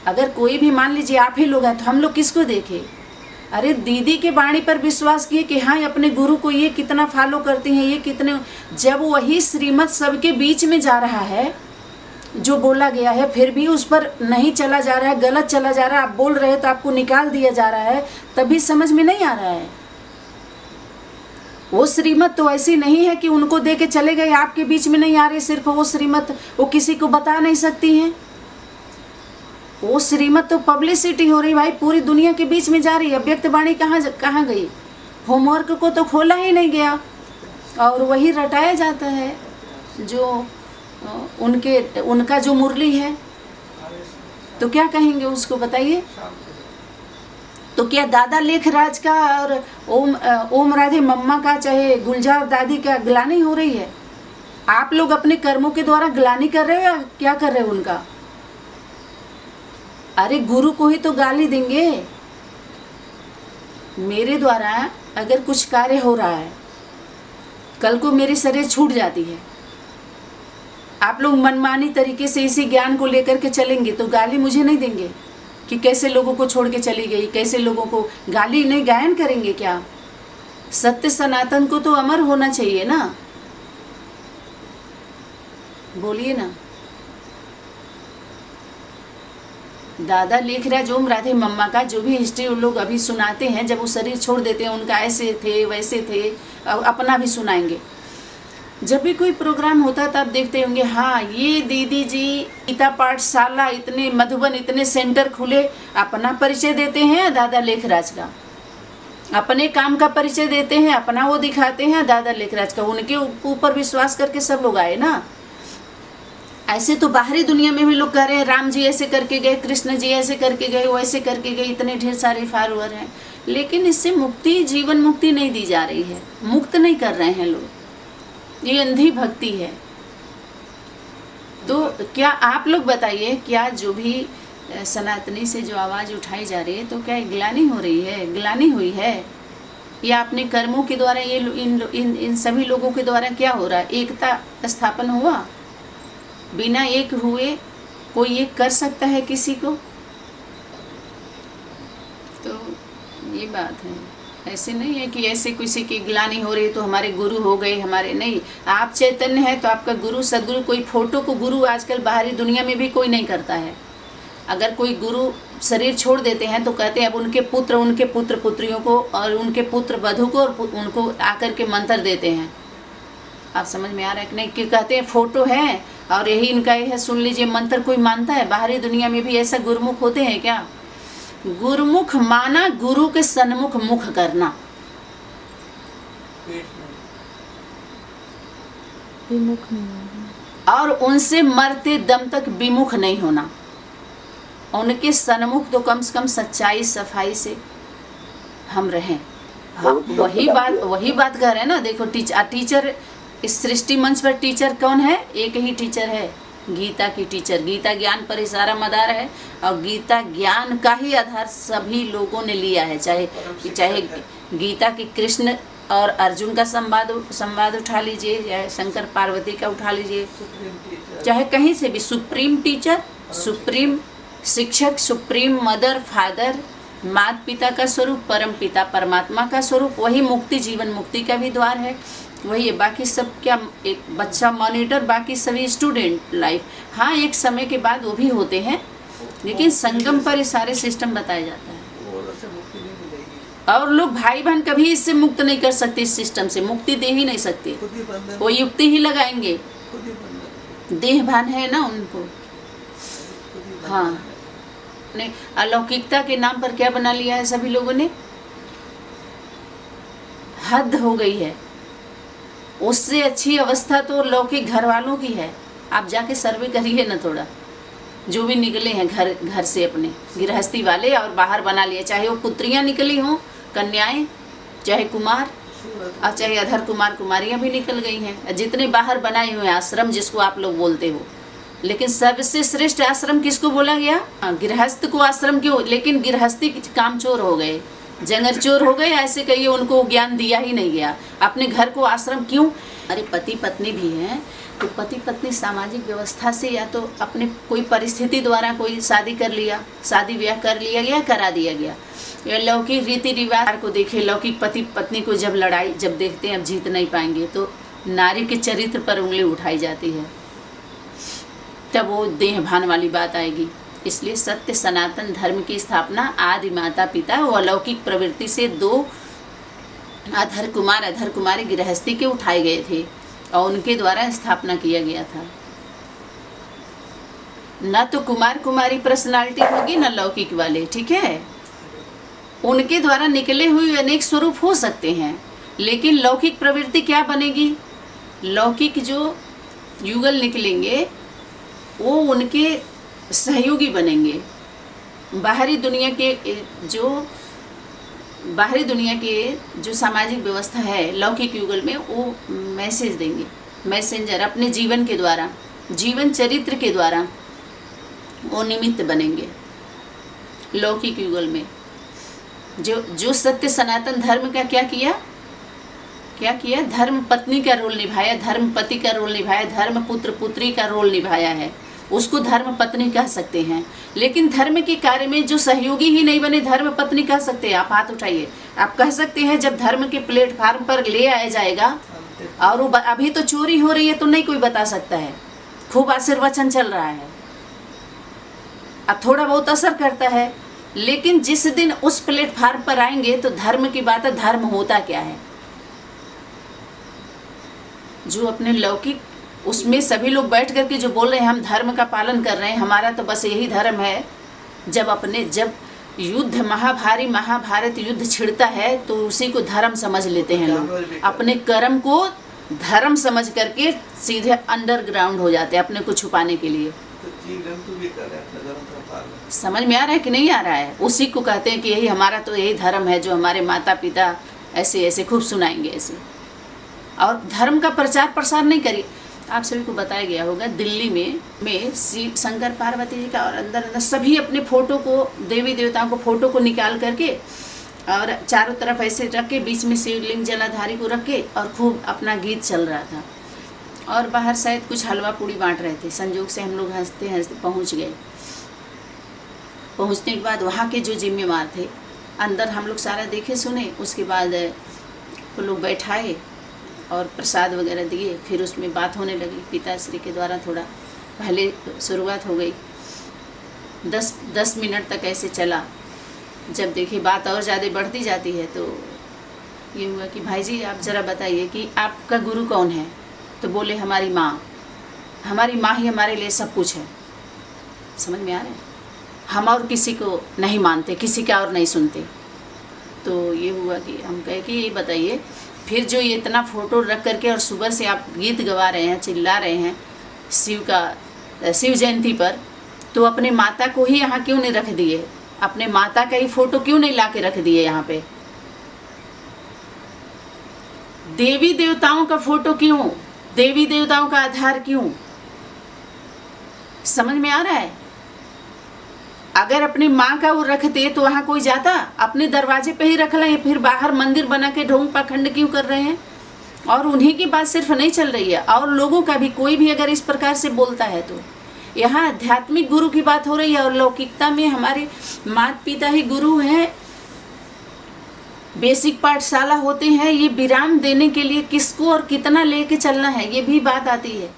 अगर कोई भी मान लीजिए आप ही लोग हैं तो हम लोग किसको देखें? अरे दीदी के वाणी पर विश्वास किए कि हाँ अपने गुरु को ये कितना फॉलो करती हैं, ये कितने, जब वही श्रीमत सबके बीच में जा रहा है जो बोला गया है, फिर भी उस पर नहीं चला जा रहा है, गलत चला जा रहा है, आप बोल रहे हैं तो आपको निकाल दिया जा रहा है, तभी समझ में नहीं आ रहा है। वो श्रीमत तो ऐसी नहीं है कि उनको दे के चले गए, आपके बीच में नहीं आ रही, सिर्फ वो श्रीमत वो किसी को बता नहीं सकती हैं। वो श्रीमत तो पब्लिसिटी हो रही भाई, पूरी दुनिया के बीच में जा रही है। अव्यक्त वाणी कहाँ गई? होमवर्क को तो खोला ही नहीं गया और वही रटाया जाता है जो उनका जो मुरली है। तो क्या कहेंगे उसको बताइए? तो क्या दादा लेखराज का और ओम राधे मम्मा का, चाहे गुलजार दादी का ग्लानि हो रही है? आप लोग अपने कर्मों के द्वारा ग्लानि कर रहे हो या क्या कर रहे हो उनका? अरे गुरु को ही तो गाली देंगे। मेरे द्वारा अगर कुछ कार्य हो रहा है, कल को मेरी शरीर छूट जाती है, आप लोग मनमानी तरीके से इसी ज्ञान को लेकर के चलेंगे तो गाली मुझे नहीं देंगे कि कैसे लोगों को छोड़ के चली गई, कैसे लोगों को गाली नहीं गायन करेंगे क्या? सत्य सनातन को तो अमर होना चाहिए ना, बोलिए ना। दादा लेखराज ओम राधे मम्मा का जो भी हिस्ट्री उन लोग अभी सुनाते हैं, जब वो शरीर छोड़ देते हैं, उनका ऐसे थे वैसे थे, अपना भी सुनाएंगे। जब भी कोई प्रोग्राम होता है तब देखते होंगे, हाँ ये दीदी जी गीता पाठशाला, इतने मधुबन इतने सेंटर खुले, अपना परिचय देते हैं दादा लेखराज का, अपने काम का परिचय देते हैं, अपना वो दिखाते हैं दादा लेखराज का। उनके ऊपर विश्वास करके सब लोग आए ना। ऐसे तो बाहरी दुनिया में भी लोग कह रहे हैं राम जी ऐसे करके गए, कृष्ण जी ऐसे करके गए, वैसे करके गए, इतने ढेर सारे फॉलोअर हैं, लेकिन इससे मुक्ति, जीवन मुक्ति नहीं दी जा रही है, मुक्त नहीं कर रहे हैं लोग। ये अंधी भक्ति है। तो क्या आप लोग बताइए, क्या जो भी सनातनी से जो आवाज़ उठाई जा रही है, तो क्या ग्लानि हो रही है, ग्लानि हुई है, या अपने कर्मों के द्वारा ये इन सभी लोगों के द्वारा क्या हो रहा है? एकता स्थापन हुआ? बिना एक हुए कोई एक कर सकता है किसी को? तो ये बात है। ऐसे नहीं है कि ऐसे किसी की ग्लानि हो रही तो हमारे गुरु हो गए, हमारे नहीं। आप चैतन्य है तो आपका गुरु सदगुरु, कोई फोटो को गुरु आजकल बाहरी दुनिया में भी कोई नहीं करता है। अगर कोई गुरु शरीर छोड़ देते हैं तो कहते हैं अब उनके पुत्र पुत्रियों को और उनके पुत्र वधु को और उनको आकर के मंत्र देते हैं। आप समझ में आ रहा है कि नहीं? कि कहते हैं फोटो है और यही इनका ये है, सुन लीजिए। मंत्र कोई मानता है? बाहरी दुनिया में भी ऐसा गुरुमुख होते हैं क्या? गुरुमुख माना गुरु के सन्मुख मुख करना, विमुख नहीं, और उनसे मरते दम तक विमुख नहीं होना। उनके सन्मुख तो कम से कम सच्चाई सफाई से हम रहें। हाँ, वही बात कर रहे हैं ना। देखो टीचर इस सृष्टि मंच पर टीचर कौन है? एक ही टीचर है, गीता की टीचर। गीता ज्ञान पर ही सारा मदार है और गीता ज्ञान का ही आधार सभी लोगों ने लिया है। चाहे गीता की कृष्ण और अर्जुन का संवाद उठा लीजिए, या शंकर पार्वती का उठा लीजिए, चाहे कहीं से भी। सुप्रीम टीचर, सुप्रीम शिक्षक, सुप्रीम मदर फादर, माता पिता का स्वरूप, परम पिता परमात्मा का स्वरूप, वही मुक्ति, जीवन मुक्ति का भी द्वार है, वही है। बाकी सब क्या, एक बच्चा मॉनिटर, बाकी सभी स्टूडेंट लाइफ। हाँ, एक समय के बाद वो भी होते हैं, लेकिन संगम पर ये सारे सिस्टम बताया जाता है। और लोग भाई बहन कभी इससे मुक्त नहीं कर सकते, इस सिस्टम से मुक्ति दे ही नहीं सकते। वो युक्ति ही लगाएंगे, देह भान है ना उनको। हाँ, ने अलौकिकता के नाम पर क्या बना लिया है सभी लोगों ने? हद हो गई है। उससे अच्छी अवस्था तो लौकिक घर वालों की है। आप जाके सर्वे करिए ना थोड़ा, जो भी निकले हैं घर से अपने गृहस्थी वाले और बाहर बना लिए, चाहे वो पुत्रियां निकली हों, कन्याएं, चाहे कुमार, और चाहे अधर कुमार कुमारियां भी निकल गई हैं, जितने बाहर बनाए हुए आश्रम जिसको आप लोग बोलते हो। लेकिन सबसे श्रेष्ठ आश्रम किसको बोला गया? गृहस्थ को आश्रम क्यों? लेकिन गृहस्थी कामचोर हो गए, जंगल चोर हो गए, ऐसे कहिए। उनको ज्ञान दिया ही नहीं गया। अपने घर को आश्रम क्यों? अरे पति पत्नी भी हैं तो पति पत्नी सामाजिक व्यवस्था से या तो अपने कोई परिस्थिति द्वारा कोई शादी कर लिया, शादी ब्याह कर लिया गया, करा दिया गया, या लौकिक रीति रिवाज को देखे, लौकिक पति पत्नी को जब लड़ाई जब देखते हैं अब जीत नहीं पाएंगे तो नारी के चरित्र पर उंगली उठाई जाती है, तब वो देह भान वाली बात आएगी। इसलिए सत्य सनातन धर्म की स्थापना आदि माता पिता व अलौकिक प्रवृत्ति से 2 अधर कुमारी गृहस्थी के उठाए गए थे और उनके द्वारा स्थापना किया गया था। न तो कुमार कुमारी पर्सनालिटी होगी न लौकिक वाले, ठीक है। उनके द्वारा निकले हुए अनेक स्वरूप हो सकते हैं, लेकिन लौकिक प्रवृत्ति क्या बनेगी? लौकिक जो युगल निकलेंगे वो उनके सहयोगी बनेंगे। बाहरी दुनिया के जो सामाजिक व्यवस्था है लौकिक युगल में वो मैसेज देंगे, मैसेंजर अपने जीवन के द्वारा, जीवन चरित्र के द्वारा वो निमित्त बनेंगे। लौकिक युगल में जो सत्य सनातन धर्म का क्या किया, धर्म पत्नी का रोल निभाया, धर्म पति का रोल निभाया, धर्म पुत्र पुत्री का रोल निभाया है, उसको धर्म पत्नी कह सकते हैं। लेकिन धर्म के कार्य में जो सहयोगी ही नहीं बने धर्म पत्नी कह सकते हैं? आप हाथ उठाइए, आप कह सकते हैं जब धर्म के प्लेटफार्म पर ले आया जाएगा और वो अभी तो चोरी हो रही है तो नहीं कोई बता सकता है, खूब आशीर्वचन चल रहा है, अब थोड़ा बहुत असर करता है, लेकिन जिस दिन उस प्लेटफार्म पर आएंगे तो धर्म की बात है, धर्म होता क्या है। जो अपने लौकिक उसमें सभी लोग बैठ करके जो बोल रहे हैं हम धर्म का पालन कर रहे हैं, हमारा तो बस यही धर्म है, जब युद्ध महाभारत युद्ध छिड़ता है तो उसी को धर्म समझ लेते हैं लोग, अपने कर्म को धर्म समझ करके सीधे अंडरग्राउंड हो जाते हैं अपने को छुपाने के लिए। समझ में आ रहा है कि नहीं आ रहा है? उसी को कहते हैं कि यही हमारा तो यही धर्म है, जो हमारे माता पिता ऐसे ऐसे खूब सुनाएंगे ऐसे। और धर्म का प्रचार प्रसार नहीं करिए। आप सभी को बताया गया होगा दिल्ली में शिव शंकर पार्वती जी का और अंदर सभी अपने फोटो को, देवी देवताओं को फोटो को निकाल करके और चारों तरफ ऐसे रख के बीच में शिवलिंग जलाधारी को रख के और खूब अपना गीत चल रहा था। और बाहर शायद कुछ हलवा पूड़ी बांट रहे थे। संयोग से हम लोग हंसते हंसते पहुंच गए। पहुंचने के बाद वहाँ के जो जिम्मेवार थे अंदर हम लोग सारा देखे सुने, उसके बाद वो लोग बैठाए और प्रसाद वगैरह दिए। फिर उसमें बात होने लगी, पिताश्री के द्वारा थोड़ा पहले शुरुआत हो गई। 10 मिनट तक ऐसे चला। जब देखिए बात और ज़्यादा बढ़ती जाती है तो ये हुआ कि भाई जी आप ज़रा बताइए कि आपका गुरु कौन है? तो बोले हमारी माँ। हमारी माँ ही हमारे लिए सब कुछ है। समझ में आ रहा है? हम और किसी को नहीं मानते, किसी का और नहीं सुनते। तो ये हुआ कि हम कहे कि ये बताइए फिर जो ये इतना फ़ोटो रख करके और सुबह से आप गीत गवा रहे हैं, चिल्ला रहे हैं शिव जयंती पर, तो अपने माता को ही यहाँ क्यों नहीं रख दिए? अपने माता का ही फ़ोटो क्यों नहीं ला के रख दिए यहाँ पे? देवी देवताओं का फ़ोटो क्यों? देवी देवताओं का आधार क्यों? समझ में आ रहा है? अगर अपनी माँ का वो रखते तो वहाँ कोई जाता? अपने दरवाजे पे ही रख लें, फिर बाहर मंदिर बना के ढोंग पाखंड क्यों कर रहे हैं? और उन्हीं की बात सिर्फ नहीं चल रही है, और लोगों का भी कोई भी अगर इस प्रकार से बोलता है तो यहाँ आध्यात्मिक गुरु की बात हो रही है। और लौकिकता में हमारे माता पिता ही गुरु हैं, बेसिक पाठशाला होते हैं। ये विराम देने के लिए किसको और कितना लेके चलना है, ये भी बात आती है।